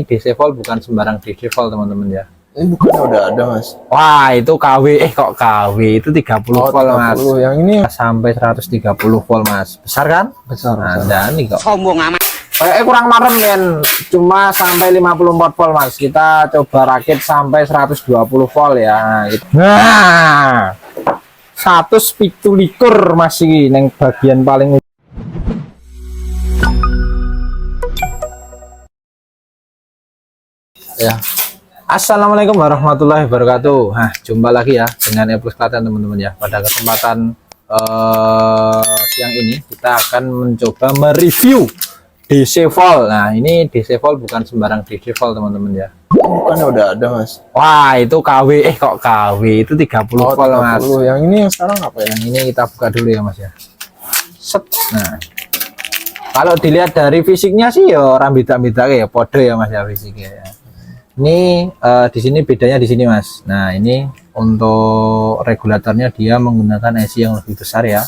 DC volt bukan sembarang DC volt teman-teman ya. Ini bukannya udah ada mas? Wah itu KW, kok KW itu 30 volt mas. Yang ini sampai 130 volt mas. Besar kan? besar. Nah, dan ini kok sombong amat. kurang marem men, cuma sampai 54 volt mas. Kita coba rakit sampai 120 volt ya gitu. Nah 117 masih neng bagian paling ya. Assalamualaikum warahmatullahi wabarakatuh. Nah, jumpa lagi ya dengan Eplus Klaten teman-teman ya. Pada kesempatan siang ini kita akan mencoba mereview DC volt. Nah, ini DC volt bukan sembarang DC volt teman-teman ya. Bukannya udah ada mas? Wah, itu KW, kok KW itu 30 volt mas. Yang ini yang sekarang apa ya? Yang ini kita buka dulu ya mas ya. Set. Nah, kalau dilihat dari fisiknya sih ya orang beda-beda ya, podo ya mas ya fisiknya ya. Ini di sini bedanya di sini mas. Nah, ini untuk regulatornya dia menggunakan IC yang lebih besar ya.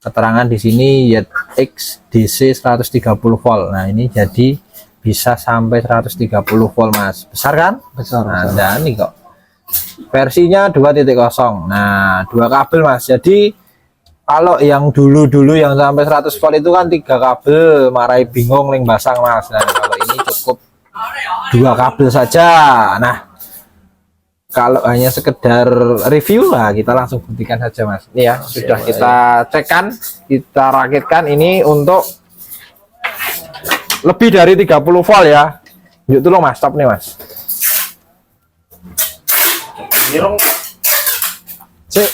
Keterangan di sini YX DC 130 volt. Nah, ini jadi bisa sampai 130 volt mas. Besar kan? Besar. Nah, dan ini kok versinya 2.0. Nah, 2 kabel mas. Jadi kalau yang dulu yang sampai 100 volt itu kan 3 kabel, marai bingung leng basang mas. Nah, kalau ini cukup 2 kabel saja. Nah, kalau hanya sekedar review lah, kita langsung buktikan saja mas. Ini ya, sudah kita cekkan, kita rakitkan ini untuk lebih dari 30 volt ya. Yuk tolong mas, stop nih mas. Cek.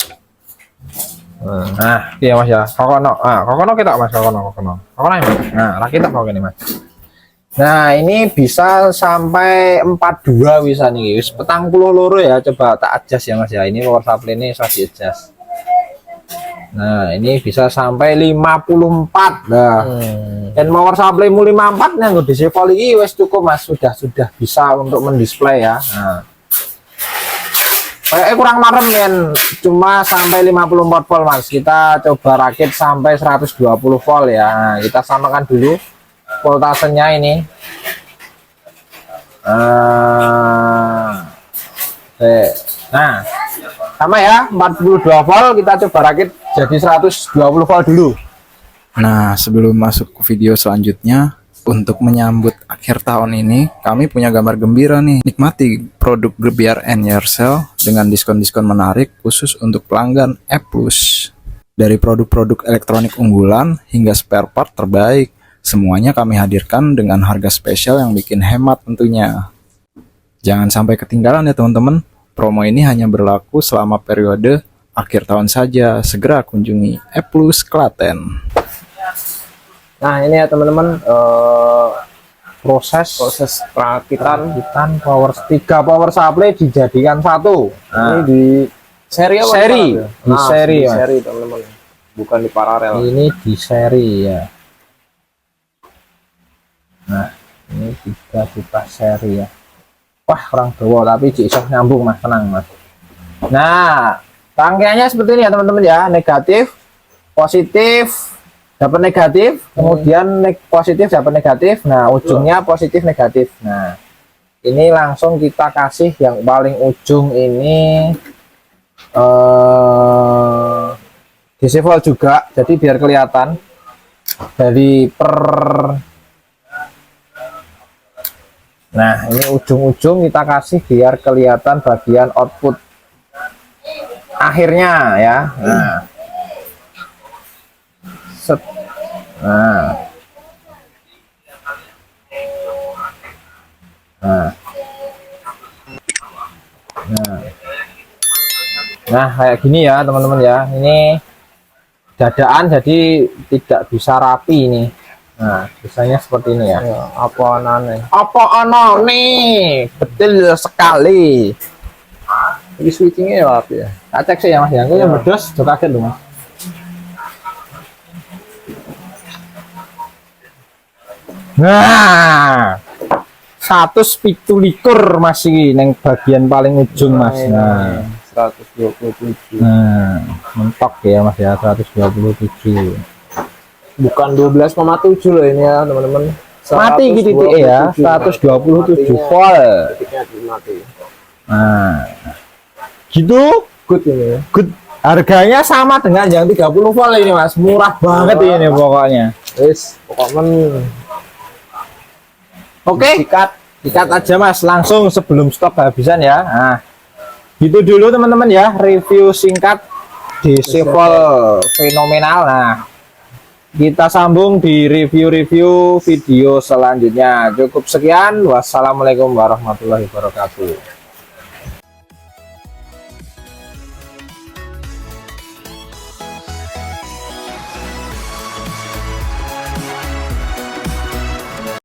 Nah, iya mas ya. Kokono kita mas, kokono ini mas. Nah, rakit apa ini mas? Nah, ini bisa sampai 42 bisa nih. Wis petang puluh loro ya. Coba tak adjust ya mas ya. Ini power supply ini saya di adjust. Nah, ini bisa sampai 54. Nah, dan power supply mu 54 yang di DC volt ini wis cukup mas. Sudah bisa untuk mendisplay ya. Nah, kurang marem men, cuma sampai 54 volt mas. Kita coba rakit sampai 120 volt ya. Nah, kita samakan dulu voltasenya ini. Nah, sama ya, 42 volt. Kita coba rakit jadi 120 volt dulu. Nah, sebelum masuk ke video selanjutnya, untuk menyambut akhir tahun ini, kami punya gambar gembira nih. Nikmati produk Gebiar and Yersel dengan diskon-diskon menarik khusus untuk pelanggan E+. Dari produk-produk elektronik unggulan hingga spare part terbaik, semuanya kami hadirkan dengan harga spesial yang bikin hemat tentunya. Jangan sampai ketinggalan ya teman-teman. Promo ini hanya berlaku selama periode akhir tahun saja. Segera kunjungi Eplus Klaten. Nah, ini ya teman-teman, proses perakitan power 3 power supply dijadikan satu. Nah, Ini di seri apa? Seri teman-teman. Bukan di paralel. Ini di seri ya. Nah, ini 3 juta seri ya. Wah, kurang dawa tapi iso nyambung mas, tenang mas. Nah, rangkaiannya seperti ini ya teman-teman ya. Negatif, positif, dapat negatif, kemudian positif dapat negatif. Nah, ujungnya positif negatif. Nah, ini langsung kita kasih yang paling ujung ini DC volt juga, jadi biar kelihatan dari Nah, ini ujung-ujung kita kasih biar kelihatan bagian output akhirnya ya. Nah, set. Nah, kayak gini ya teman-teman ya. Ini dadaan jadi tidak bisa rapi ini. Nah, biasanya seperti ini ya. Apa aneh? Betul sekali. Ini switchingnya ya apa ya? Tak cek sih ya mas ya. Aku yang bedos juga kaget loh mas. Nah, 117 masih neng bagian paling ujung mas. Nah, 127. Nah, mentok ya mas ya, 127. Bukan 12,7 loh ini ya teman-teman. mati gitu ya, 127 volt. Titiknya mati. Nah, gitu. Good ini ya. Good. Harganya sama dengan yang 30 volt ini Mas, murah banget ini pokoknya. Wis, pokoknya Oke, sikat aja Mas, langsung sebelum stok kehabisan ya. Nah, gitu dulu teman-teman ya, review singkat DC Volt fenomenal. Nah, kita sambung di review-review video selanjutnya. Cukup sekian, wassalamualaikum warahmatullahi wabarakatuh.